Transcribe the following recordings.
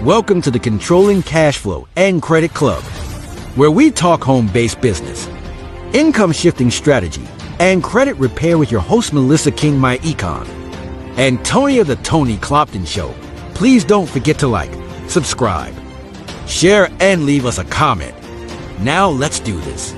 Welcome to the Controlling Cash Flow and Credit Club, where we talk home-based business, income shifting strategy, and credit repair with your host Melissa King, my econ, and Tony of the Tony Clopton Show. Please don't forget to like, subscribe, share, and leave us a comment. Now let's do this.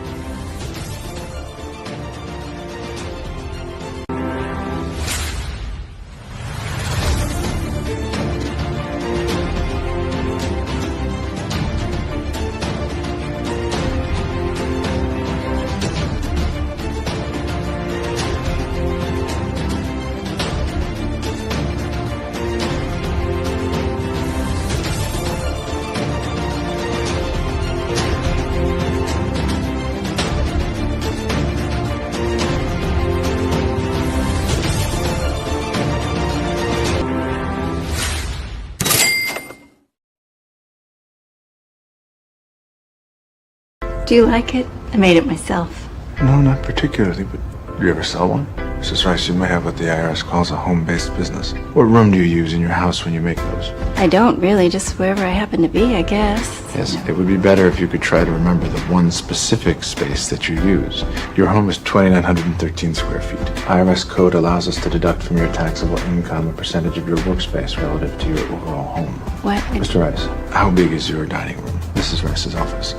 Do you like it? I made it myself. No, not particularly, but do you ever sell one? Mrs. Rice, you may have what the IRS calls a home-based business. What room do you use in your house when you make those? I don't really, just wherever I happen to be, I guess. Yes, it would be better if you could try to remember the one specific space that you use. Your home is 2,913 square feet. IRS code allows us to deduct from your taxable income a percentage of your workspace relative to your overall home. What? Mr. Rice, how big is your dining room? Mrs. Rice's office.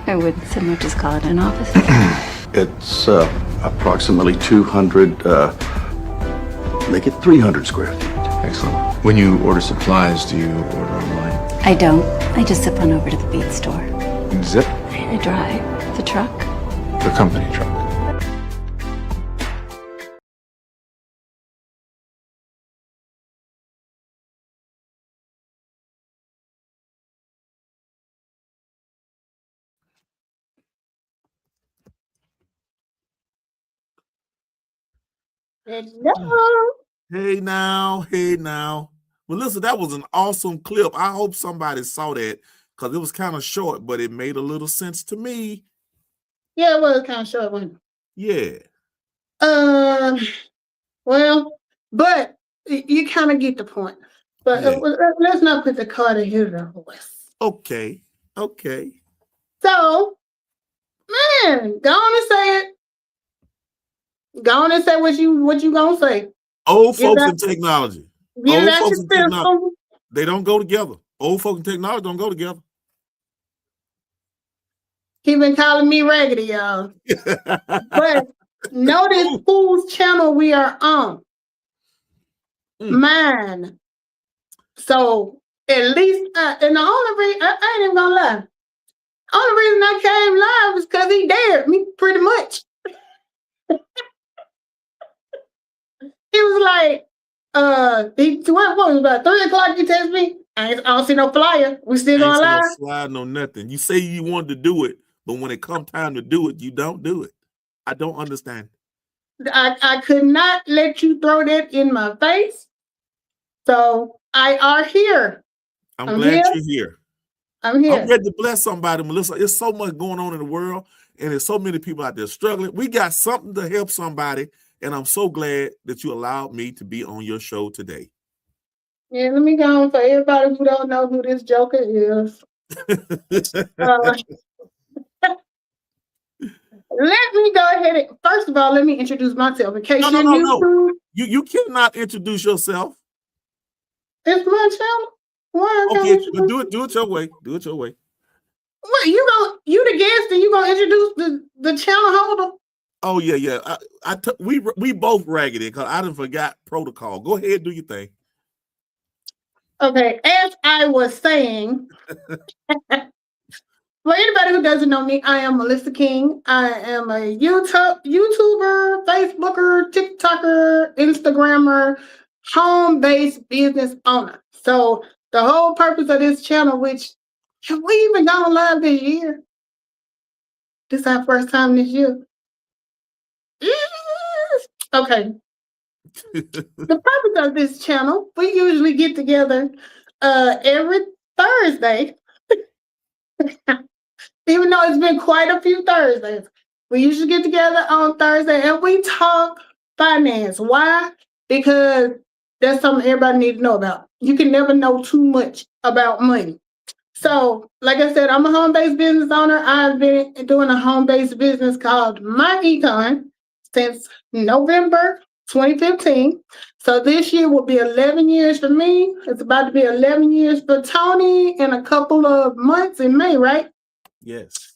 I wouldn't so much as call it an office. It's approximately 200, make it 300 square feet. Excellent. When you order supplies, do you order online? I don't. I just zip on over to the beat store. Zip? I drive the truck. The company truck. Hello. Hey now. Well, listen, that was an awesome clip. I hope somebody saw that because it was kind of short, but it made a little sense to me. Yeah, it was kind of short one. Yeah. Well, but you kind of get the point. But Yeah. let's not put the cart ahead of the horse. Okay. So, man, go on and say it. Go on and say what you gonna say. Old folks and technology. Get Old out folks your and technology. system. They don't go together. Old folks and technology don't go together. He been calling me raggedy, y'all. But notice whose channel we are on. Mine. So at least, and the only reason I ain't even gonna lie. Only reason I came live is because he dared me pretty much. He was like, what was it, about 3 o'clock you text me? I don't see no flyer. We still going live? No slide, no nothing. You say you wanted to do it, but when it come time to do it, you don't do it. I don't understand. I could not let you throw that in my face. So I are here. I'm glad you're here. I'm here. I'm ready to bless somebody, Melissa. There's so much going on in the world, and there's so many people out there struggling. We got something to help somebody, and I'm so glad that you allowed me to be on your show today. Yeah, let me go on for everybody who don't know who this Joker is. Let me go ahead and, first of all, let me introduce myself in case you're new to. You cannot introduce yourself. It's my channel. Why? Okay, but do it your way. Do it your way. What you the guest and you gonna introduce the channel holder? Oh yeah. We both raggedy because I done forgot protocol. Go ahead, do your thing. Okay, as I was saying, for anybody who doesn't know me, I am Melissa King. I am a YouTuber, Facebooker, TikToker, Instagrammer, home-based business owner. So the whole purpose of this channel, which have we even gone live this year? This is our first time this year. Yes. Okay. The purpose of this channel, we usually get together every Thursday. Even though it's been quite a few Thursdays, we usually get together on Thursday and we talk finance. Why? Because That's something everybody needs to know about. You can never know too much about money. So, like I said, I'm a home-based business owner. I've been doing a home-based business called My Econ since November 2015. So this year will be 11 years for me. It's about to be 11 years for Tony in a couple of months in May, right? Yes.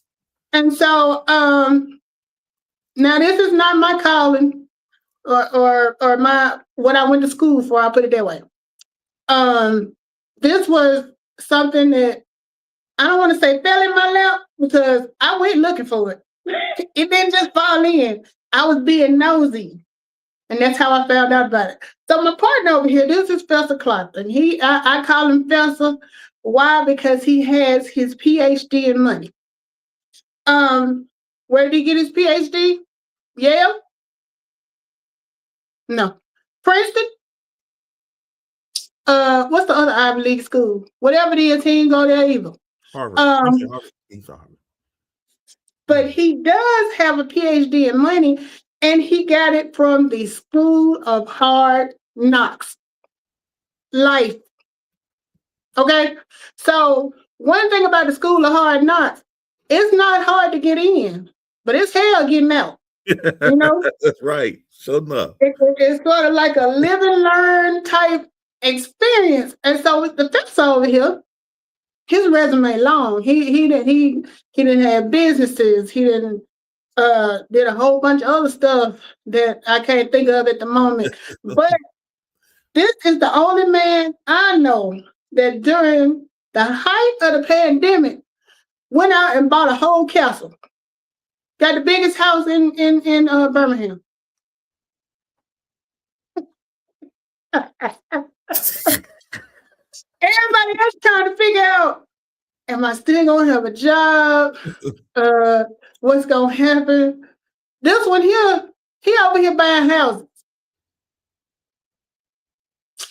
And so now this is not my calling or my what I went to school for, I'll put it that way. This was something that I don't want to say fell in my lap because I went looking for it. It didn't just fall in. I was being nosy. And that's how I found out about it. So my partner over here, this is Fessa Clark. And I call him Fessa. Why? Because he has his PhD in money. Where did he get his PhD? Yale? No. Princeton? What's the other Ivy League school? Whatever it is, he didn't go there either. Harvard. But he does have a PhD in money, and he got it from the School of Hard Knocks. Life. Okay? So one thing about the School of Hard Knocks, it's not hard to get in, but it's hell getting out. You know? That's right. Sure enough. It's sort of like a live and learn type experience. And so with the Fessa over here, his resume long. He didn't have businesses. He didn't did a whole bunch of other stuff that I can't think of at the moment. But this is the only man I know that during the height of the pandemic went out and bought a whole castle. Got the biggest house in Birmingham. Everybody else trying to figure out, am I still gonna have a job? What's gonna happen? This one here, he over here buying houses.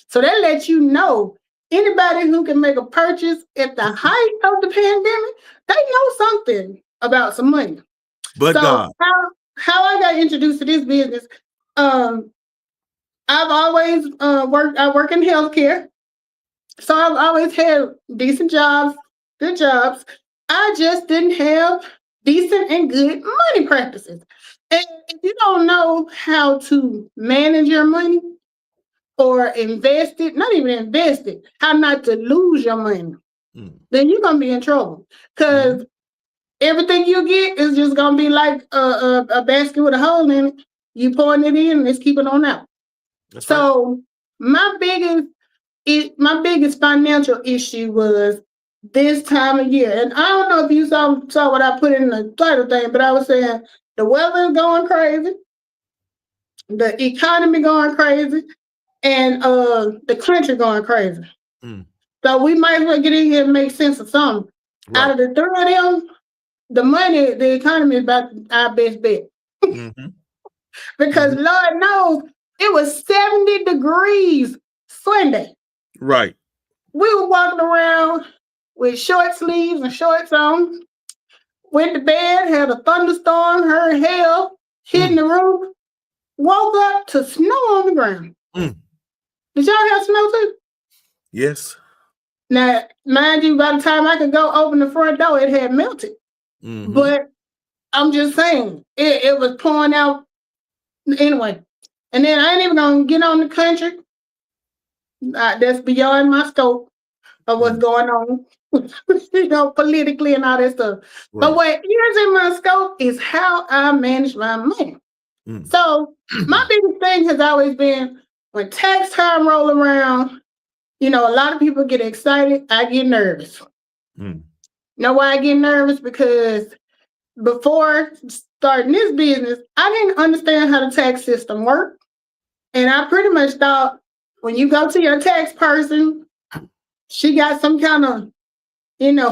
So that lets you know anybody who can make a purchase at the height of the pandemic, they know something about some money. But so God. How I got introduced to this business, I've always worked. I work in healthcare. So I've always had decent jobs, good jobs. I just didn't have decent and good money practices. And if you don't know how to manage your money or invest it, not even invest it, how not to lose your money, then you're going to be in trouble. Because everything you get is just going to be like a basket with a hole in it. You pouring it in and it's keeping on out. That's so right. My biggest financial issue was this time of year. And I don't know if you saw what I put in the title thing, but I was saying the weather is going crazy, the economy going crazy, and the country going crazy. So we might as well get in here and make sense of something. Right. Out of the three of them, the economy is about our best bet. Because Lord knows it was 70 degrees Sunday. Right. We were walking around with short sleeves and shorts on. Went to bed, had a thunderstorm, heard hail hitting the roof. Woke up to snow on the ground. Did y'all have snow too? Yes. Now, mind you, by the time I could go open the front door, it had melted. But I'm just saying, it was pouring out anyway. And then I ain't even gonna get on the country. That's beyond my scope of what's going on, politically and all that stuff. Right. But what is in my scope is how I manage my money. So my biggest thing has always been when tax time roll around, a lot of people get excited. I get nervous. Know why I get nervous? Because before starting this business, I didn't understand how the tax system worked. And I pretty much thought, when you go to your tax person, she got some kind of,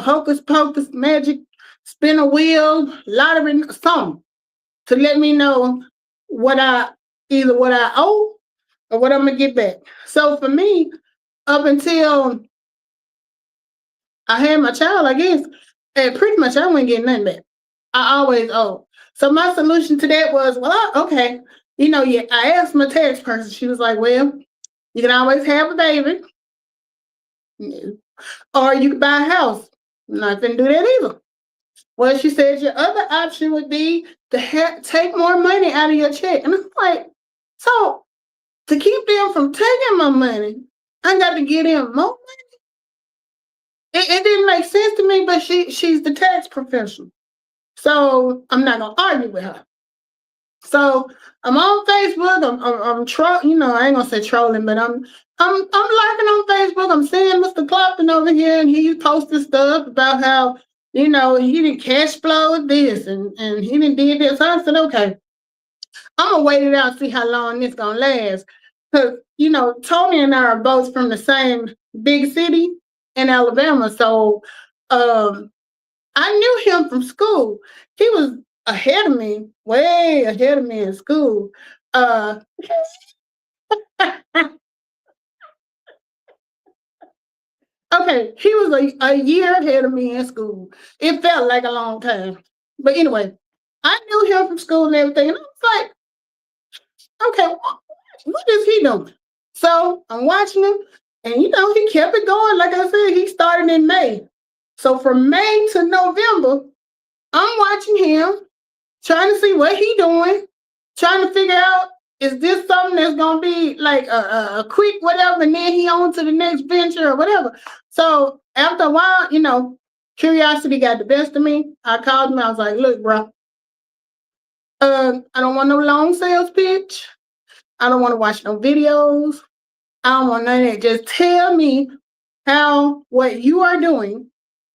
hocus pocus magic, spin a wheel, lottery, something to let me know what I owe or what I'm gonna get back. So for me, up until I had my child, I guess, and pretty much I wouldn't get nothing back. I always owe. So my solution to that was, I asked my tax person. She was like, well, You can always have a baby. Or you can buy a house. Not gonna do that either. Well, she said your other option would be to take more money out of your check. And I'm like, so to keep them from taking my money, I got to get in more money. It didn't make sense to me, but she's the tax professional. So I'm not gonna argue with her. So I'm on Facebook. I ain't gonna say trolling, but I'm lurking on Facebook. I'm seeing Mr. Clopton over here, and he's posting stuff about how he didn't cash flow this and he didn't did this. So I said, okay, I'm gonna wait it out and see how long this gonna last. Because Tony and I are both from the same big city in Alabama, so I knew him from school. He was ahead of me, way ahead of me in school. Okay, he was a year ahead of me in school. It felt like a long time. But anyway, I knew him from school and everything. And I was like, okay, what is he doing? So I'm watching him, and he kept it going. Like I said, he started in May. So from May to November, I'm watching him, trying to see what he doing, trying to figure out, is this something that's gonna be like a quick whatever, and then he on to the next venture or whatever. So after a while, curiosity got the best of me. I called him. I was like, look, bro, I don't want no long sales pitch. I don't want to watch no videos. I don't want none of that. Just tell me how what you are doing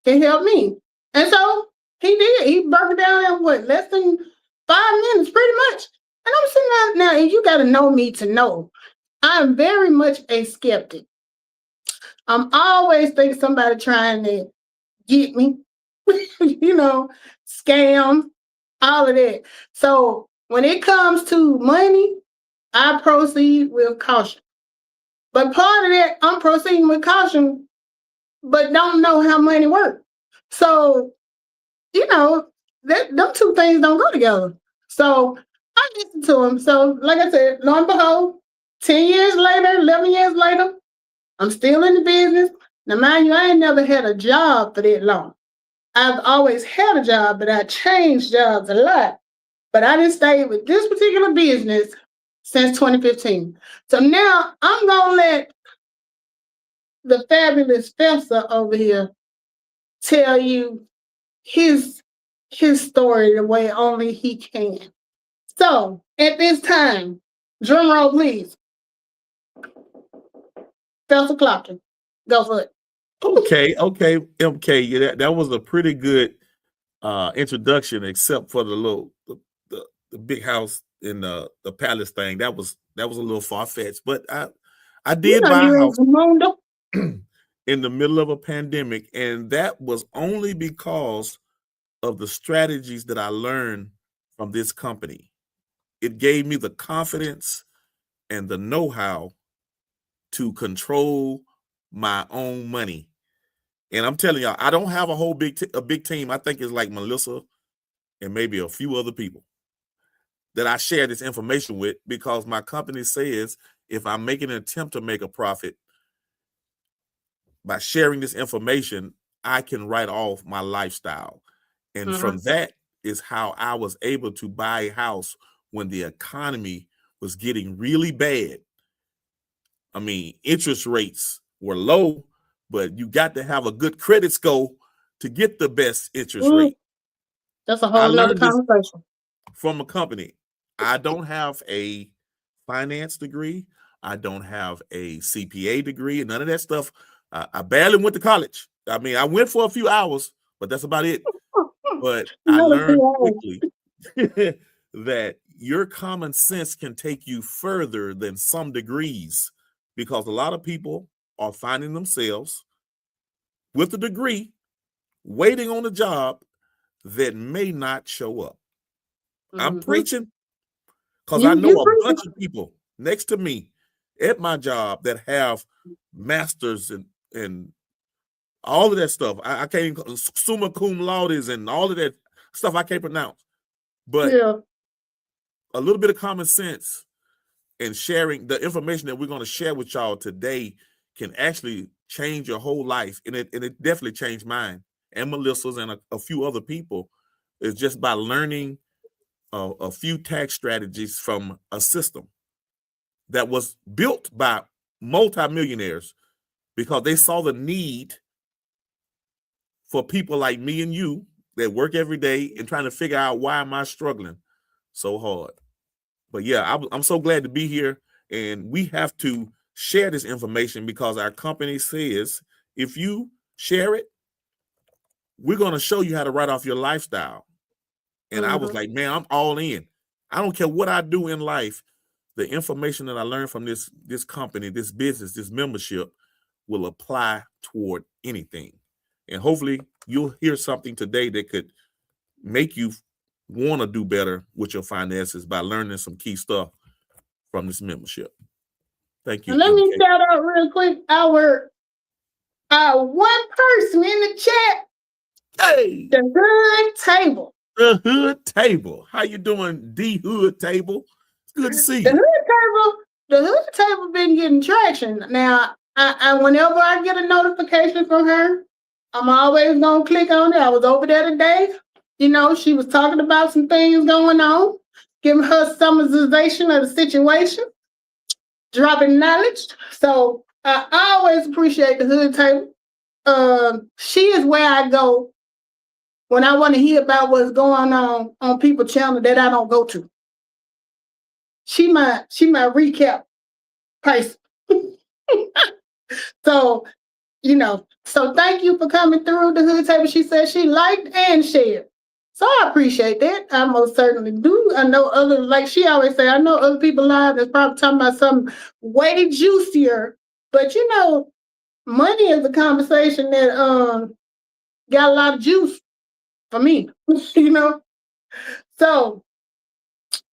can help me. And so he did. He broke it down in less than 5 minutes, pretty much. And I'm sitting there now, and you got to know me to know I'm very much a skeptic. I'm always thinking somebody trying to get me, scam, all of that. So when it comes to money, I proceed with caution. But part of that, I'm proceeding with caution, but don't know how money works. So, them two things don't go together. So I listened to him. So, like I said, lo and behold, 10 years later, 11 years later, I'm still in the business. Now, mind you, I ain't never had a job for that long. I've always had a job, but I changed jobs a lot. But I didn't stay with this particular business since 2015. So now I'm going to let the fabulous Fessa over here tell you his story the way only he can. So at this time, drum roll, please. Fessa Clopton, go for it. Okay, MK. Yeah, that was a pretty good introduction, except for the big house in the palace thing. That was a little far fetched, but I did buy a house in the middle of a pandemic, and that was only because of the strategies that I learned from this company. It gave me the confidence and the know-how to control my own money. And I'm telling y'all, I don't have a whole big team. I think it's like Melissa and maybe a few other people that I share this information with, because my company says if I make an attempt to make a profit by sharing this information, I can write off my lifestyle. And from that is how I was able to buy a house when the economy was getting really bad. I mean, interest rates were low, but you got to have a good credit score to get the best interest rate. That's a whole nother conversation. From a company. I don't have a finance degree. I don't have a CPA degree and none of that stuff. I barely went to college. I mean, I went for a few hours, but that's about it. But I learned quickly that your common sense can take you further than some degrees, because a lot of people are finding themselves with a degree waiting on a job that may not show up. I'm preaching, because I know a bunch of people next to me at my job that have masters and all of that stuff. I can't even, summa cum laudes and all of that stuff I can't pronounce. But a little bit of common sense and sharing the information that we're going to share with y'all today can actually change your whole life. And it definitely changed mine and Melissa's and a few other people. Is just by learning a few tax strategies from a system that was built by multimillionaires because they saw the need for people like me and you that work every day and trying to figure out why am I struggling so hard. But yeah, I'm so glad to be here, and we have to share this information because our company says if you share it, we're going to show you how to write off your lifestyle. And I was like, man, I'm all in. I don't care what I do in life. The information that I learned from this company, this business, this membership will apply toward anything. And hopefully you'll hear something today that could make you want to do better with your finances by learning some key stuff from this membership. Thank you. And let me shout out real quick our one person in the chat. Hey, the Hood Table. The Hood Table. How you doing, D Hood Table? It's good to see you. The Hood Table been getting traction. Now, I whenever I get a notification from her, I'm always gonna click on it. I was over there today. You know, she was talking about some things going on, giving her summarization of the situation, dropping knowledge. So I always appreciate the Hood Table. She is where I go when I want to hear about what's going on people's channel that I don't go to. She my recap person. So, you know, so thank you for coming through the Hood Table. She said she liked and shared. So I appreciate that. I most certainly do. I know other, like she always say, I know other people live that's probably talking about something way juicier. But you know, money is a conversation that got a lot of juice for me, you know. So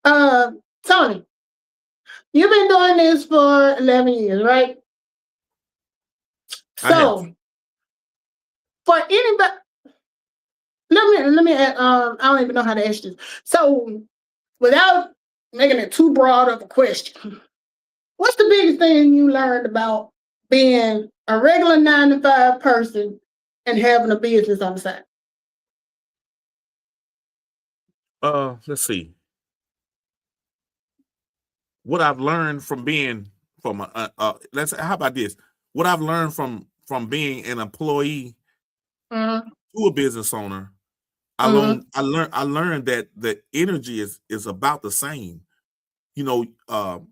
Tony, you've been doing this for 11 years, right? So for anybody, let me I don't even know how to ask this. So without making it too broad of a question, what's the biggest thing you learned about being a regular 9-to-5 person and having a business on the side? Let's see. What I've learned from being from how about this? What I've learned from being an employee to a business owner, I learned that the energy is about the same. You know,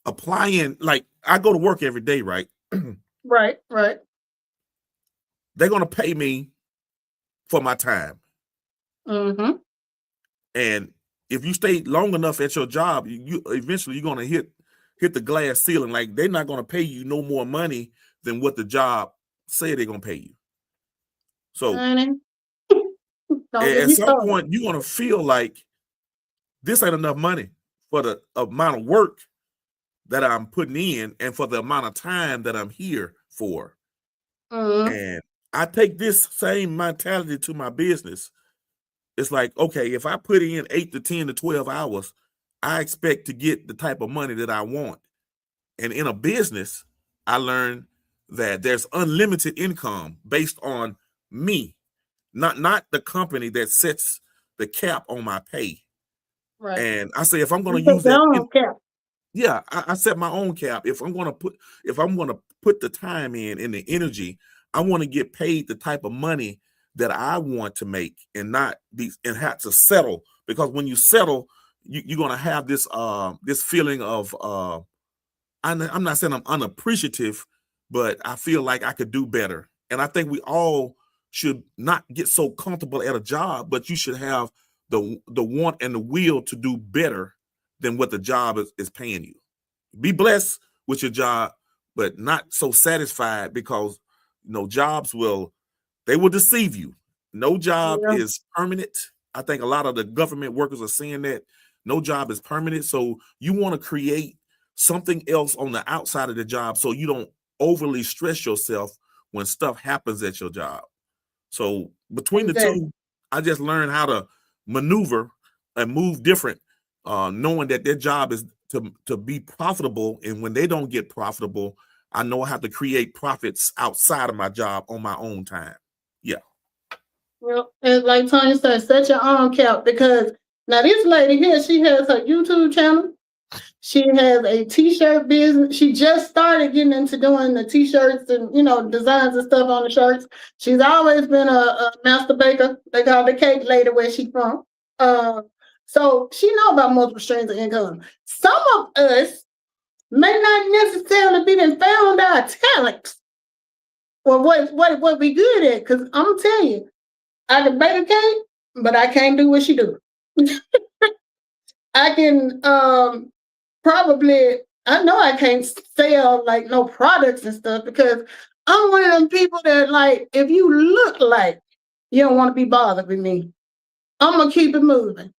applying, like I go to work every day, right? Right. They're gonna pay me for my time. And if you stay long enough at your job, you eventually you're gonna hit the glass ceiling. Like they're not gonna pay you no more money than what the job said they're gonna pay you. So at some point you're gonna feel like this ain't enough money for the amount of work that I'm putting in and for the amount of time that I'm here for. And I take this same mentality to my business. It's like, okay, if I put in 8 to 10 to 12 hours, I expect to get the type of money that I want. And in a business, I learned that there's unlimited income based on me, not the company that sets the cap on my pay. Right. And I say, if I'm going to use that cap. Yeah, I set my own cap. If I'm going to put the time in and the energy, I want to get paid the type of money that I want to make and not be and have to settle, because when you settle, you're going to have this this feeling of I'm not saying I'm unappreciative, but I feel like I could do better. And I think we all should not get so comfortable at a job, but you should have the want and the will to do better than what the job is paying you. Be blessed with your job, but not so satisfied, because you know jobs will deceive you. No job is permanent. I think a lot of the government workers are saying that no job is permanent. So you want to create something else on the outside of the job so you don't overly stress yourself when stuff happens at your job. So between the two, I just learned how to maneuver and move different knowing that their job is to be profitable, and when they don't get profitable, I know I have to create profits outside of my job on my own time. Yeah. Well, and like Tanya said, set your own cap, because now this lady here, she has her YouTube channel. She has a t-shirt business. She just started getting into doing the t-shirts and, designs and stuff on the shirts. She's always been a master baker. They call the cake lady where she's from. So she know about multiple streams of income. Some of us may not necessarily be found our talents or what we good at. Because I'm gonna tell you, I can bake a cake, but I can't do what she do. I can I know I can't sell like no products and stuff, because I'm one of them people that, like, if you look like you don't want to be bothered with me, I'm gonna keep it moving.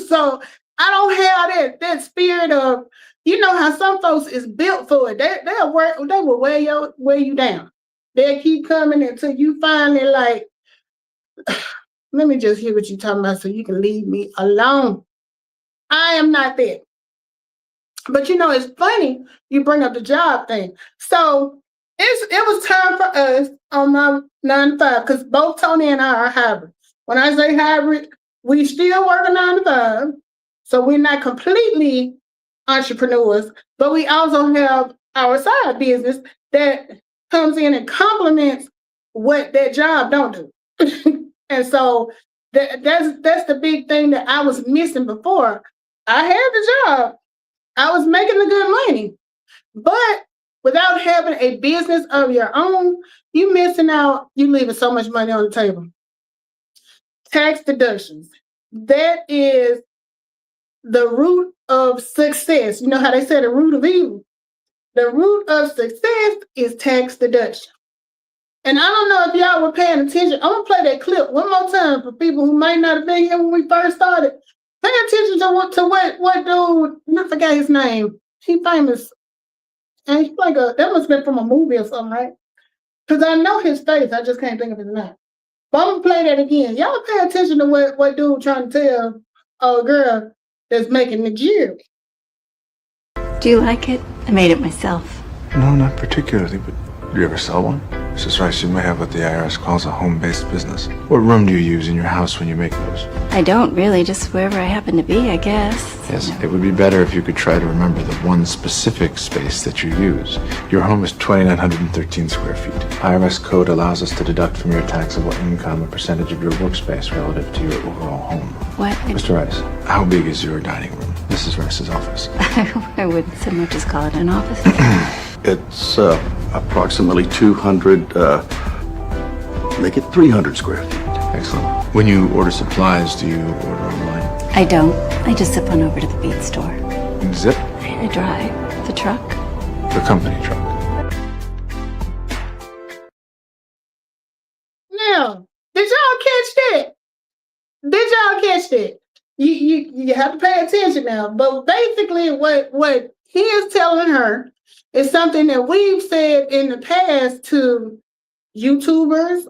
So I don't have that spirit of, how some folks is built for it. They will wear you down. They'll keep coming until you finally like, let me just hear what you're talking about so you can leave me alone. I am not that. But it's funny you bring up the job thing. So it was time for us on my 9 to 5, because both Tony and I are hybrid. When I say hybrid, we still work a 9 to 5. So we're not completely entrepreneurs, but we also have our side business that comes in and complements what that job don't do. And so that's the big thing that I was missing before. I had the job. I was making the good money, but without having a business of your own, you missing out. You leaving so much money on the table. Tax deductions. That is the root of success. You know how they say the root of evil? The root of success is tax deduction. And I don't know if y'all were paying attention. I'm going to play that clip one more time for people who might not have been here when we first started. Pay attention to what dude, I forgot his name. He famous. And he's like that must have been from a movie or something, right? Because I know his face. I just can't think of his name. But I'm going to play that again. Y'all pay attention to what dude trying to tell a girl that's making the jewelry. Do you like it? I made it myself. No, not particularly, but do you ever sell one? Mrs. Rice, you might have what the IRS calls a home-based business. What room do you use in your house when you make those? I don't really, just wherever I happen to be, I guess. Yes, it would be better if you could try to remember the one specific space that you use. Your home is 2,913 square feet. IRS code allows us to deduct from your taxable income a percentage of your workspace relative to your overall home. What? Mr. Rice, how big is your dining room? Mrs. Rice's office. I wouldn't so much as call it an office. It's approximately 200, make it 300 square feet. Excellent. When you order supplies, do you order online? I don't. I just zip on over to the beat store. Zip? I drive the truck. The company truck. Now, did y'all catch that? Did y'all catch that? You have to pay attention now. But basically, what he is telling her is something that we've said in the past to YouTubers,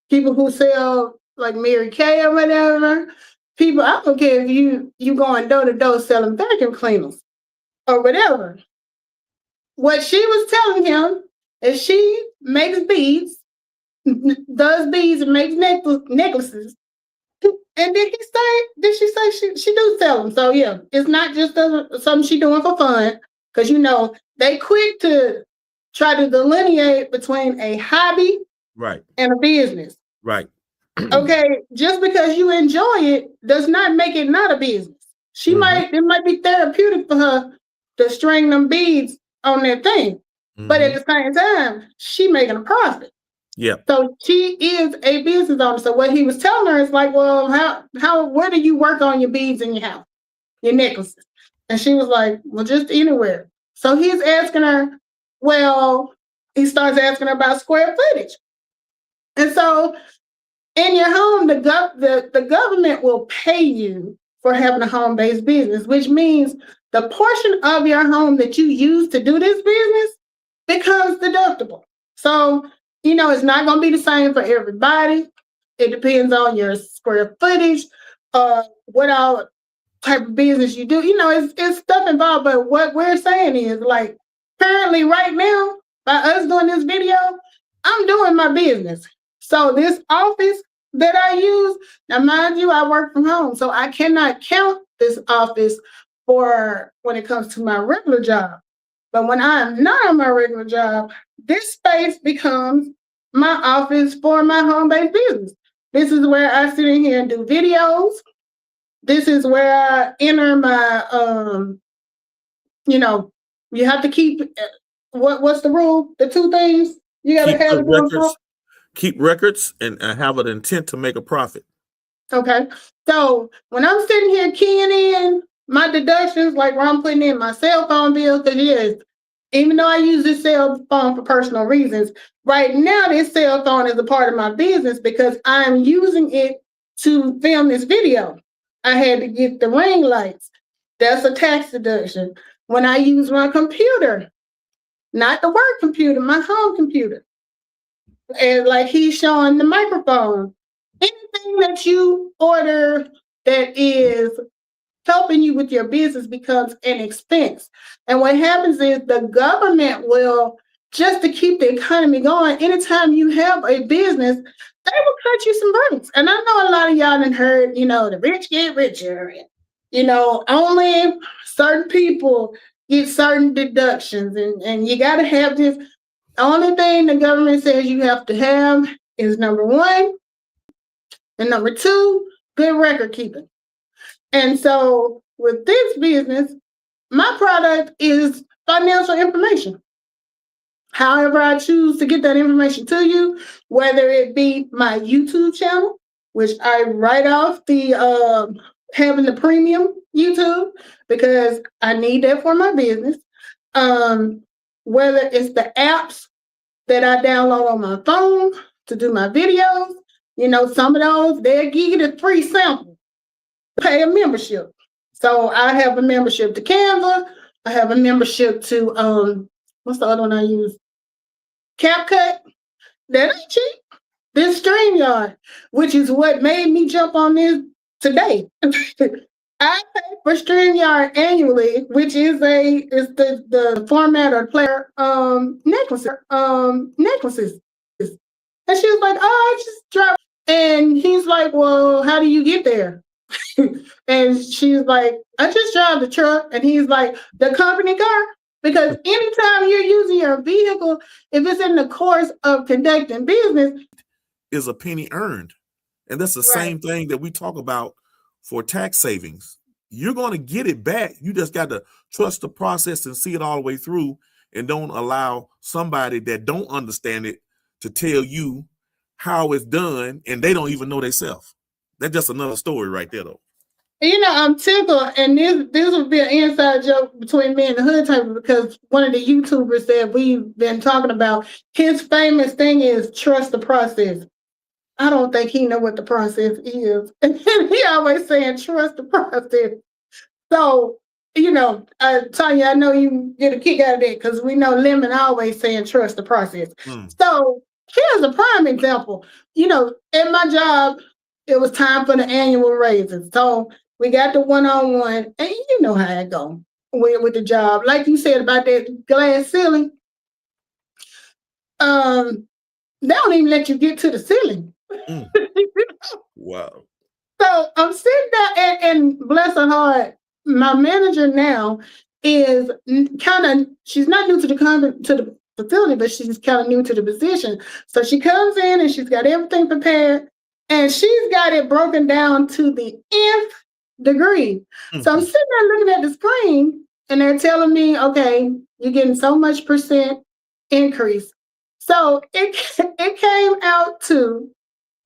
people who sell like Mary Kay or whatever. People, I don't care if you going door to door selling vacuum cleaners or whatever. What she was telling him is she makes beads, does beads and makes necklaces. And did she say she do sell them? So yeah, it's not just something she doing for fun, because they quick to try to delineate between a hobby, right, and a business. Right. Okay, just because you enjoy it does not make it not a business. It might be therapeutic for her to string them beads on that thing, but at the same time, she making a profit. Yeah. So she is a business owner. So what he was telling her is like, well, where do you work on your beads in your house, your necklaces? And she was like, well, just anywhere. So he's asking her, he starts asking her about square footage. And so in your home, the government will pay you for having a home-based business, which means the portion of your home that you use to do this business becomes deductible. So it's not going to be the same for everybody. It depends on your square footage, what all type of business you do. It's stuff involved, but what we're saying is like currently right now, by us doing this video, I'm doing my business. So this office that I use, now mind you, I work from home, so I cannot count this office for when it comes to my regular job. But when I am not on my regular job, this space becomes my office for my home-based business. This is where I sit in here and do videos. This is where I enter my, you have to keep, what's the rule? The two things you got to have to do. Keep records and have an intent to make a profit. Okay. So when I'm sitting here keying in my deductions, like where I'm putting in my cell phone bill, because yes, even though I use this cell phone for personal reasons, right now this cell phone is a part of my business because I'm using it to film this video. I had to get the ring lights. That's a tax deduction. When I use my computer, not the work computer, my home computer, and like he's showing the microphone, anything that you order that is helping you with your business becomes an expense. And what happens is the government will, just to keep the economy going, anytime you have a business, they will cut you some breaks. And I know a lot of y'all done heard, the rich get richer. Only certain people get certain deductions. And you got to have this. The only thing the government says you have to have is number one, and number two, good record keeping. And so with this business, my product is financial information. However I choose to get that information to you, whether it be my YouTube channel, which I write off the having the premium YouTube because I need that for my business. Whether it's the apps that I download on my phone to do my videos, some of those, they'll give you the free sample. Pay a membership. So I have a membership to Canva. I have a membership to what's the other one I use? CapCut. That ain't cheap. This StreamYard, which is what made me jump on this today. I pay for StreamYard annually, which is the format or player necklaces. And she was like, "Oh, I just dropped." And he's like, "Well, how do you get there?" And she's like, "I just drive the truck." And he's like, "The company car?" Because anytime you're using your vehicle, if it's in the course of conducting business, is a penny earned. And that's the same thing that we talk about for tax savings. You're going to get it back. You just got to trust the process and see it all the way through, and don't allow somebody that don't understand it to tell you how it's done and they don't even know themselves. That's just another story right there, though. I'm tickled, and this would be an inside joke between me and the hood type, because one of the YouTubers that we've been talking about, his famous thing is trust the process. I don't think he know what the process is. And he always saying trust the process. So, Tanya, I know you get a kick out of that because we know Lemon always saying trust the process. So here's a prime example. At my job, it was time for the annual raises. So we got the one-on-one, and you know how it go with the job. Like you said about that glass ceiling, they don't even let you get to the ceiling. Wow. So I'm sitting there, and bless her heart, my manager now is she's not new to the facility, but she's kind of new to the position. So she comes in and she's got everything prepared, and she's got it broken down to the nth degree. So I'm sitting there looking at the screen, and they're telling me, okay, you're getting so much % increase. So it came out to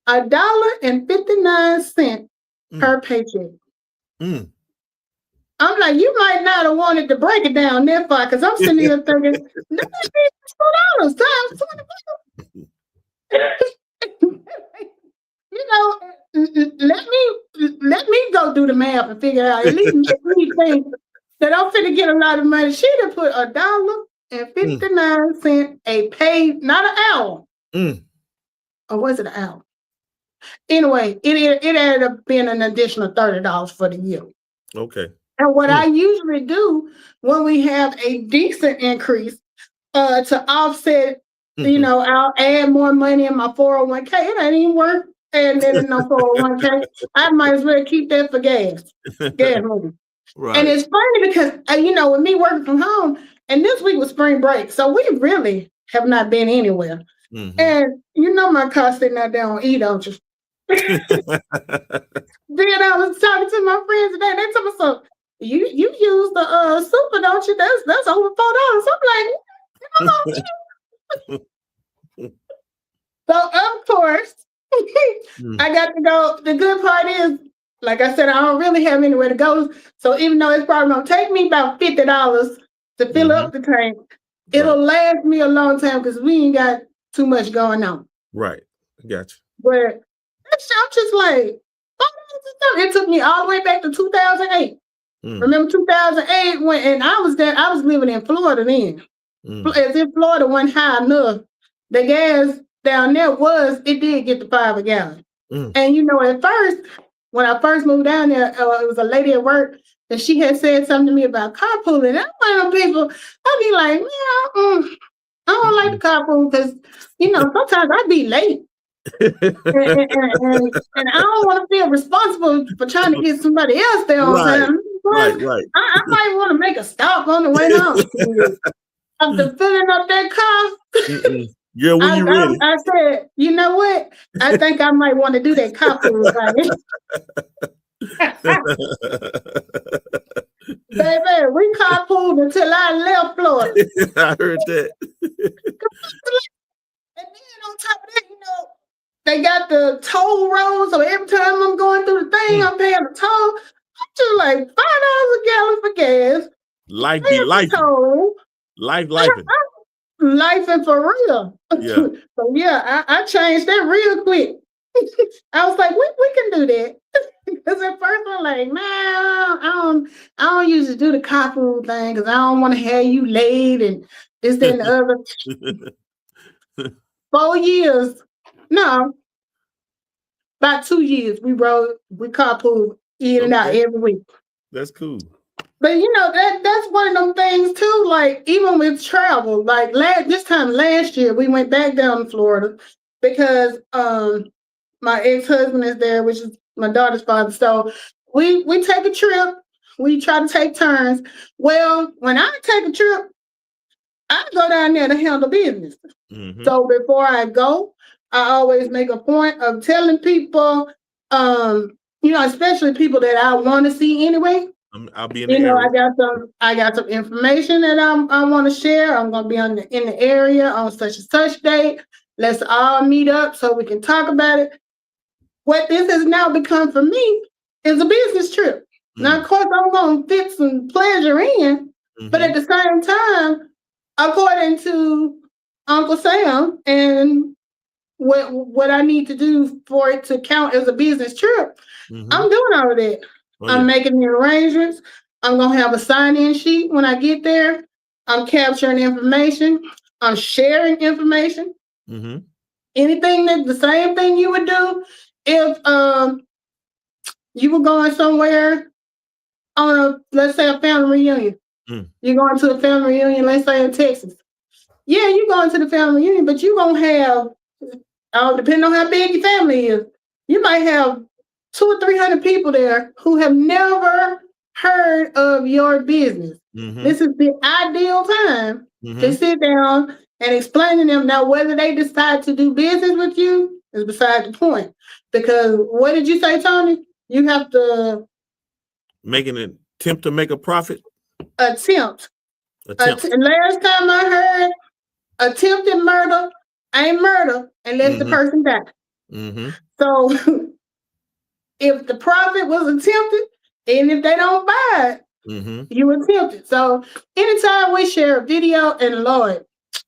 $1.59 per paycheck. I'm like, you might not have wanted to break it down that far, because I'm sitting here thinking, $2 times 20. Let me go do the math and figure out at least me think that I'm finna get a lot of money. She done put $1.59 a pay, not an hour. Or was it an hour? Anyway, it ended up being an additional $30 for the year. Okay. And what I usually do when we have a decent increase, to offset, I'll add more money in my 401k. It ain't even worth adding that in no 401k. I might as well keep that for gas money. Right. And it's funny because, with me working from home, and this week was spring break, so we really have not been anywhere. And my car sitting out there on E, don't you? Then I was talking to my friends today. They told me, so you use the super, don't you? That's over $4. I'm like, so of course, I got to go. The good part is, like I said, I don't really have anywhere to go. So even though it's probably gonna take me about $50 to fill up the tank, it'll last me a long time because we ain't got too much going on. Right. I got you. But I'm just like, it took me all the way back to 2008. Remember 2008 and I was living in Florida then. As if Florida wasn't high enough. The gas down there it did get to $5 a gallon. And at first, when I first moved down there, it was a lady at work and she had said something to me about carpooling. I'm one of them people, I'd be like, I don't like the carpool because, sometimes I'd be late. and I don't want to feel responsible for trying to get somebody else there on time. Right. I might want to make a stop on the way home. After filling up that car, yeah, when you're ready. I said, you know what? I think I might want to do that carpool thing. Baby, we carpooled until I left Florida. I heard that. And then on top of that, they got the toll road, so every time I'm going through the thing, I'm paying the toll. I'm just like $5 a gallon for gas. Life be life. Life. Lifing for real. Yeah. So yeah, I changed that real quick. I was like, we can do that. Because at first I'm like, man, I don't usually do the carpool thing because I don't want to have you late and this, that, and the other. 4 years. No. About 2 years we carpooled in and out every week. That's cool. But that's one of them things too. Like even with travel, like this time last year, we went back down to Florida because my ex-husband is there, which is my daughter's father. So we take a trip. We try to take turns. Well, when I take a trip, I go down there to handle business. So before I go, I always make a point of telling people, especially people that I want to see anyway. I'll be in the area. I got some information that I want to share. I'm going to be in the area on such and such date. Let's all meet up so we can talk about it. What this has now become for me is a business trip. Now, of course, I'm going to fit some pleasure in, but at the same time, according to Uncle Sam and what I need to do for it to count as a business trip, I'm doing all of that. I'm making the arrangements. I'm going to have a sign-in sheet when I get there. I'm capturing information. I'm sharing information. Anything the same thing you would do if you were going somewhere on let's say a family reunion. You're going to a family reunion, let's say in Texas. Yeah, you're going to the family reunion, but you're going to have, depending on how big your family is, you might have 200 or 300 people there who have never heard of your business. This is the ideal time to sit down and explain to them. Now, whether they decide to do business with you is beside the point. Because what did you say, Tony? You have to make an attempt to make a profit. Attempt. Last time I heard attempted murder ain't murder unless the person died. So if the profit was attempted, and if they don't buy it, you attempted. So anytime we share a video, and Lord,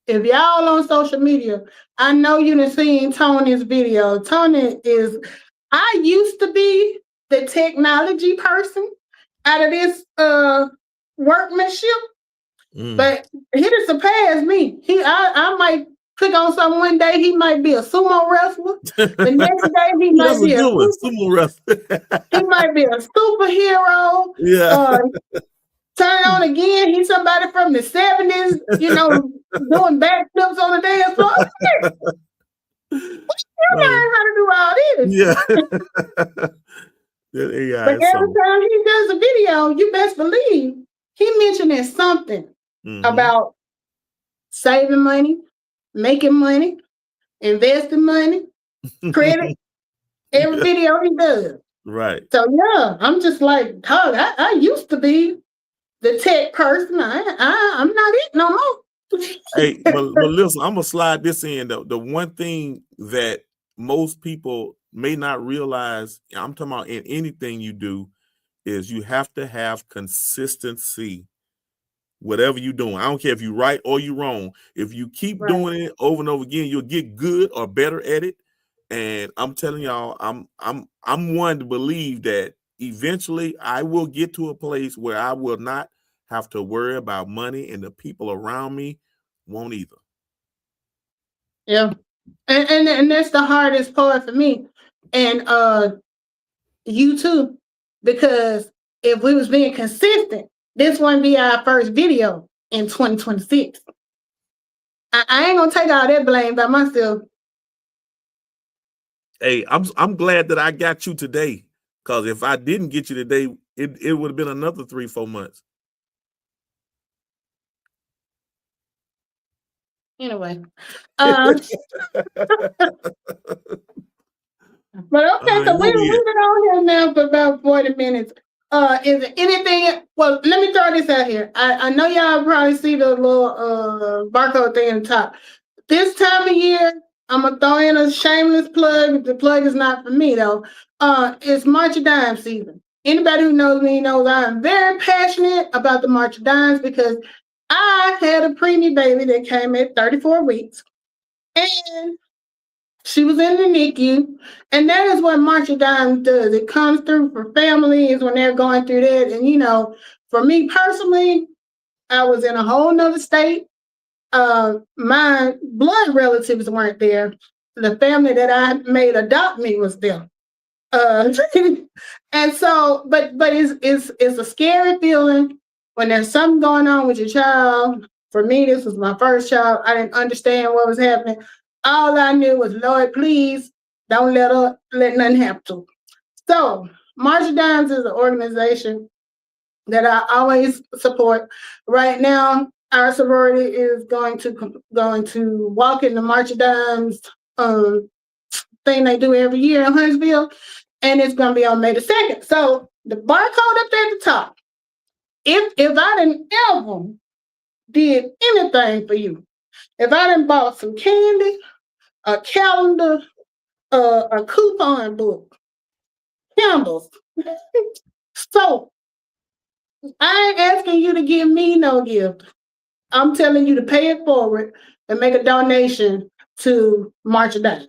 if y'all on social media, I know you done seen Tony's video. I used to be the technology person out of this workmanship, but he done surpassed me. I might click on something one day, he might be a sumo wrestler. The next day, he That's might a be good one. Sumo wrestler. he might be a superhero. Yeah. Turn on again, he's somebody from the 70s, you know, doing backflips on the dance floor. You learn how to do all this. Yeah. Yeah. But every time he does a video, you best believe he mentioning something about saving money, making money, investing money, credit. Every video he does. Right. So yeah, I'm just like, dog, I used to be the tech person. I'm not it no more. Hey, Melissa, I'm gonna slide this in. The one thing that most people may not realize, I'm talking about in anything you do, is you have to have consistency. Whatever you're doing, I don't care if you're right or you're wrong. If you keep doing it over and over again, you'll get good or better at it. And I'm telling y'all, I'm one to believe that eventually I will get to a place where I will not have to worry about money, and the people around me won't either. Yeah. And that's the hardest part for me. And you too. Because if we was being consistent, this wouldn't be our first video in 2026. I ain't gonna take all that blame by myself. Hey, I'm glad that I got you today, because if I didn't get you today, it would have been another 3-4 months. Anyway. But okay, so we've been on here now for about 40 minutes. Is there anything? Well, let me throw this out here. I know y'all probably see the little barcode thing on the top. This time of year, I'm gonna throw in a shameless plug. The plug is not for me though. It's March of Dimes season. Anybody who knows me knows I'm very passionate about the March of Dimes because I had a preemie baby that came at 34 weeks, and she was in the NICU, and that is what March of Dimes does. It comes through for families when they're going through that. And, you know, for me personally, I was in a whole nother state. My blood relatives weren't there. The family that I made adopt me was there. And so, but it's a scary feeling when there's something going on with your child. For me, this was my first child. I didn't understand what was happening. All I knew was, Lord, please don't let nothing happen to. So March of Dimes is an organization that I always support. Right now, our sorority is going to walk in the March of Dimes thing they do every year in Huntsville, and it's going to be on May the 2nd. So the barcode up there at the top. If I didn't ever did anything for you, if I didn't bought some candy, a calendar, a coupon book, candles, so I ain't asking you to give me no gift. I'm telling you to pay it forward and make a donation to March of Dimes.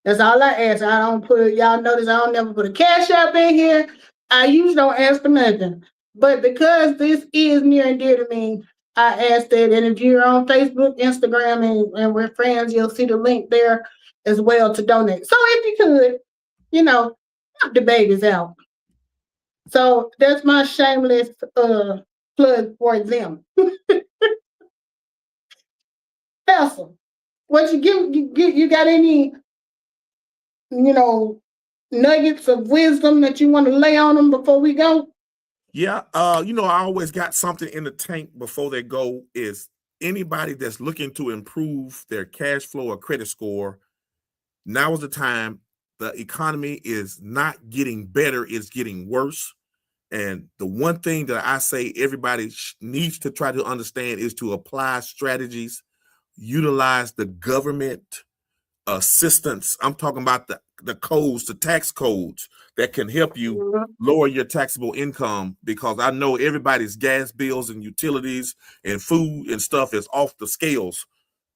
That's all I ask. I don't put, y'all notice I don't never put a cash app in here. I usually don't ask for nothing. But because this is near and dear to me, I ask that. And if you're on Facebook, Instagram, and we're friends, you'll see the link there as well to donate. So if you could, you know, help the babies out. So that's my shameless plug for them. Vessel, what you got any, you know, nuggets of wisdom that you want to lay on them before we go? Yeah, you know, I always got something in the tank before they go. Is anybody that's looking to improve their cash flow or credit score, now is the time. The economy is not getting better, it's getting worse. And the one thing that I say everybody needs to try to understand is to apply strategies, utilize the government assistance. I'm talking about the codes, the tax codes that can help you lower your taxable income, because I know everybody's gas bills and utilities and food and stuff is off the scales.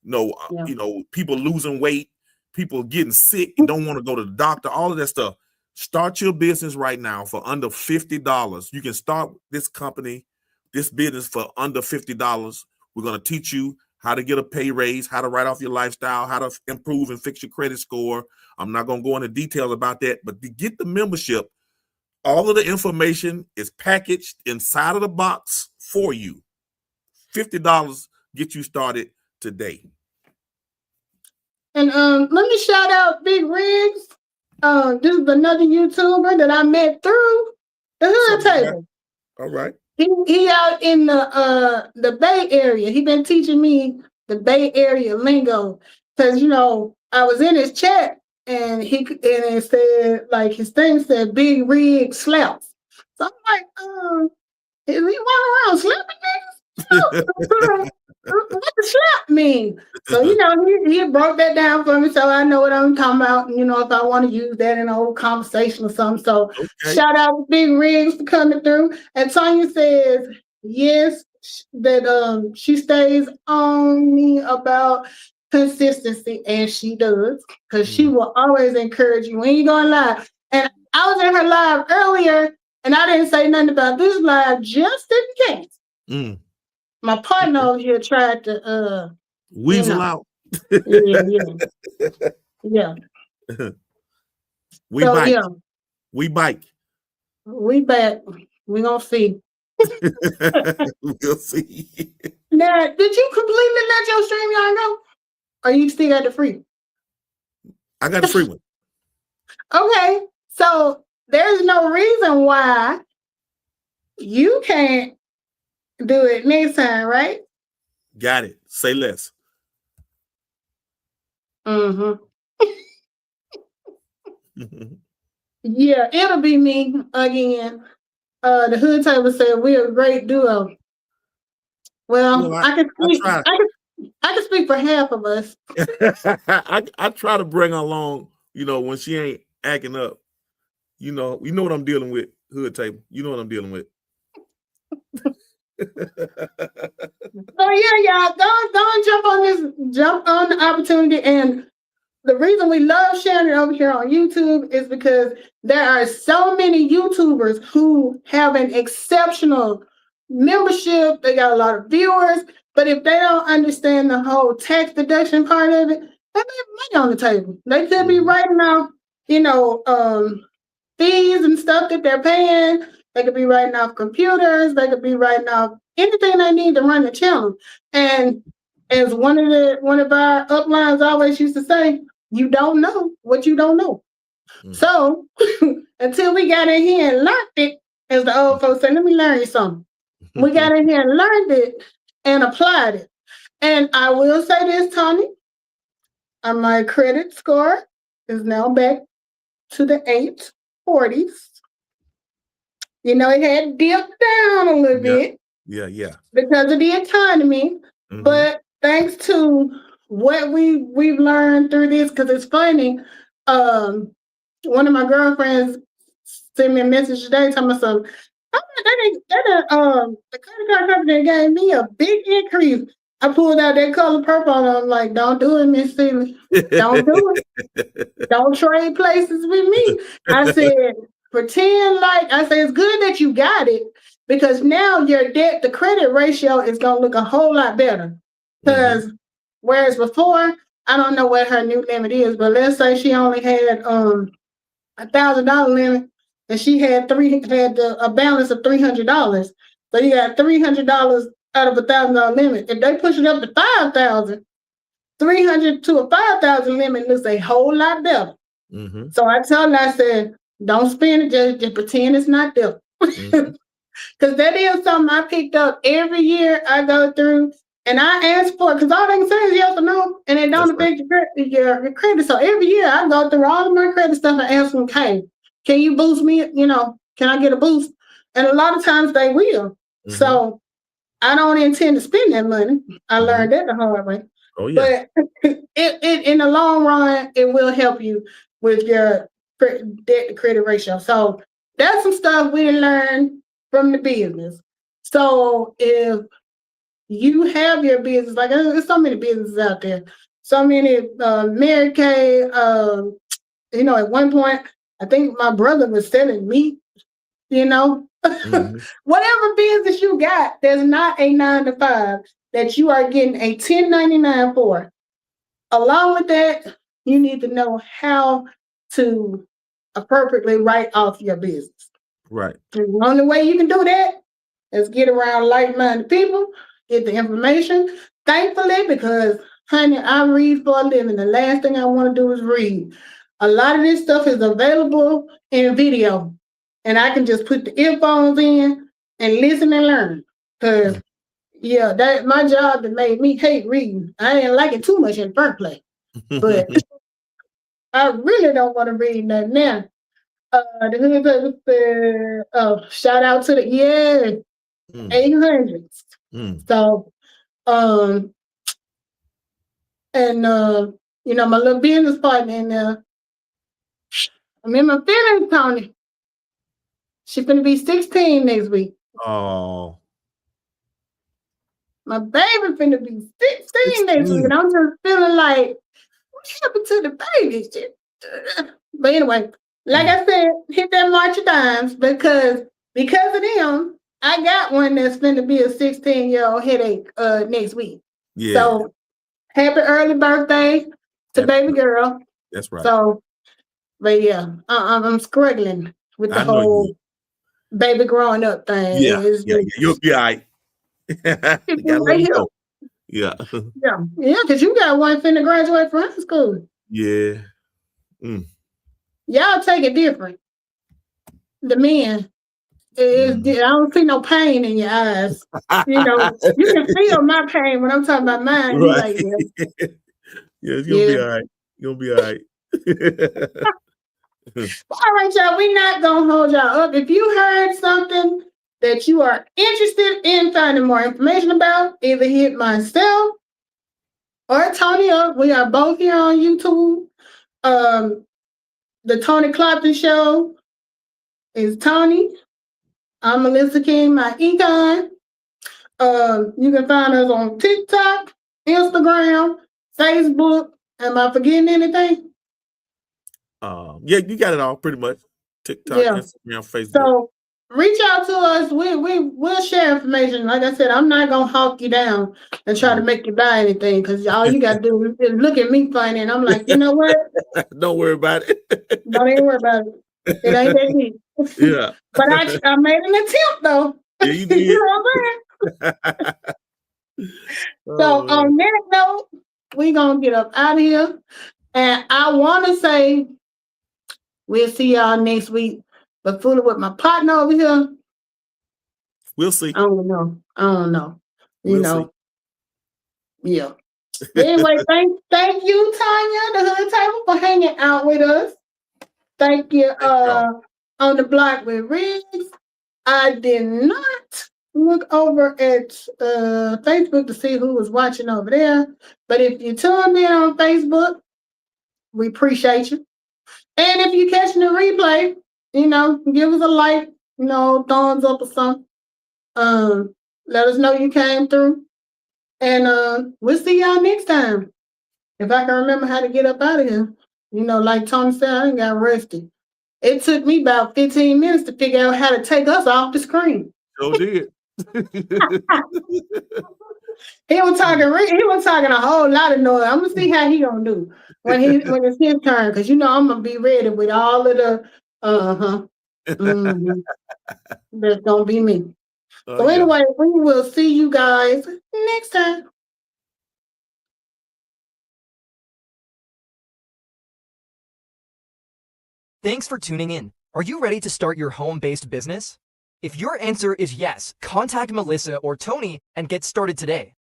You know, people losing weight, people getting sick and don't want to go to the doctor, all of that stuff. Start your business right now for under $50. You can start this company, this business for under $50. We're going to teach you how to get a pay raise, how to write off your lifestyle, how to improve and fix your credit score. I'm not going to go into details about that, but to get the membership, all of the information is packaged inside of the box for you. $50 get you started today. And let me shout out Big Riggs. This is another YouTuber that I met through the Hood Table. All right. He out in the Bay Area. He been teaching me the Bay Area lingo because I was in his chat and it said like his thing said Big Rig slaps. So I'm like, is he walking around slapping niggas? What does slap mean? So he broke that down for me, so I know what I'm talking about. If I want to use that in a whole conversation or something. So shout out to Big Riggs for coming through. And Tanya says yes, that she stays on me about consistency, and she does, because she will always encourage you when you're going live. And I was in her live earlier, and I didn't say nothing about this live just in case. My partner over here tried to weasel out. Yeah. We bike. Yeah. We bike. We back. We gonna see. We'll see. Now, did you completely let your StreamYard go? Or you still got the free? I got the free one. Okay. So there's no reason why you can't do it next time, right? Got it. Say less. Yeah, it'll be me again. The Hood Table said we're a great duo. Well, I can speak for half of us. I try to bring her along, when she ain't acting up. You know what I'm dealing with, Hood Table. You know what I'm dealing with. So yeah, y'all, don't jump on the opportunity. And the reason we love sharing it over here on YouTube is because there are so many YouTubers who have an exceptional membership. They got a lot of viewers, but if they don't understand the whole tax deduction part of it, they leave money on the table. They could be writing off, fees and stuff that they're paying. They could be writing off computers. They could be writing off anything they need to run the channel. And as one of our uplines always used to say, you don't know what you don't know. So until we got in here and learned it, as the old folks say, let me learn you something. We got in here and learned it and applied it. And I will say this, Tony, my credit score is now back to the 840s. It had dipped down a little bit. Yeah. Because of the economy. But thanks to what we've learned through this, because it's funny, one of my girlfriends sent me a message today telling me something. The credit card company gave me a big increase. I pulled out that color purple and I'm like, don't do it, Miss Seeley. Don't do it. Don't trade places with me. I said, pretend like, it's good that you got it, because now your debt to credit ratio is going to look a whole lot better. Because whereas before, I don't know what her new limit is, but let's say she only had $1,000 limit and she had a balance of $300. So you got $300 out of $1,000 limit. If they push it up to $5,000, $300 to a $5,000 limit looks a whole lot better. So I told her, I said, don't spend it, just pretend it's not there. Because that is something I picked up every year I go through, and I ask for it, because all they can say is yes or no, and it don't affect your credit. So every year I go through all of my credit stuff and ask them, hey, can you boost me? Can I get a boost? And a lot of times they will. So I don't intend to spend that money. I learned that the hard way. Oh, yeah. But it in the long run, it will help you with your debt to credit ratio. So that's some stuff we learned from the business. So if you have your business, like there's so many businesses out there, so many, Mary Kay, at one point, I think my brother was selling meat, whatever business you got, there's not a 9 to 5. that you are getting a 1099 for. Along with that, you need to know how to appropriately write off your business. Right. And the only way you can do that is get around like-minded people, get the information. Thankfully, because honey, I read for a living. The last thing I want to do is read. A lot of this stuff is available in video, and I can just put the earphones in and listen and learn. Because yeah, that my job that made me hate reading. I didn't like it too much in the first place, but I really don't want to read nothing now. Shout out to the 800s. So, and you know, my little business partner in there. I'm in my feelings, Tony. She's gonna be 16 next week. Oh. My baby finna be 16 next week, and I'm just feeling like, what happened to the baby? But anyway, like I said, hit that March of Dimes because of them, I got one that's finna be a 16-year-old headache next week. Yeah. So happy early birthday to baby girl. That's right. So, but yeah, I'm struggling with the whole baby growing up thing. Yeah, you'll be all right. Yeah. Because you got one finna graduate from high school. Yeah. Y'all take it different. The men, I don't see no pain in your eyes. You know, you can feel my pain when I'm talking about mine. Right. Like, You'll be all right. You'll be all right. All right, y'all. We're not gonna hold y'all up. If you heard something that you are interested in finding more information about, either hit myself or Tony up. We are both here on YouTube. The Tony Clopton Show is Tony. I'm Melissa King, my econ. You can find us on TikTok, Instagram, Facebook. Am I forgetting anything? Yeah, you got it all pretty much. TikTok, Instagram, Facebook. So reach out to us. We'll share information. Like I said, I'm not gonna hawk you down and try to make you buy anything because all you gotta do is look at me funny, and I'm like, you know what? Don't worry about it. Don't even worry about it. It ain't that deep. Yeah. But I made an attempt though. Yeah, you did. You know what I'm saying? So on that note, we're gonna get up out of here. And I wanna say we'll see y'all next week. But fooling with my partner over here. We'll see. I don't know. You know. See. Yeah. Anyway, thank you, Tanya, the Hood Table, for hanging out with us. Thank you, on the block with Riggs. I did not look over at Facebook to see who was watching over there. But if you tuned in on Facebook, we appreciate you. And if you're catching the replay, you know, give us a like, you know, thumbs up or something. Let us know you came through. And we'll see y'all next time. If I can remember how to get up out of here. You know, like Tony said, I got arrested. It took me about 15 minutes to figure out how to take us off the screen. Sure did. He was talking a whole lot of noise. I'm gonna see how he gonna do when it's his turn, because you know I'm gonna be ready with all of the That's gonna be me. So anyway, we will see you guys next time. Thanks for tuning in. Are you ready to start your home-based business? If your answer is yes, contact Melissa or Tony and get started today.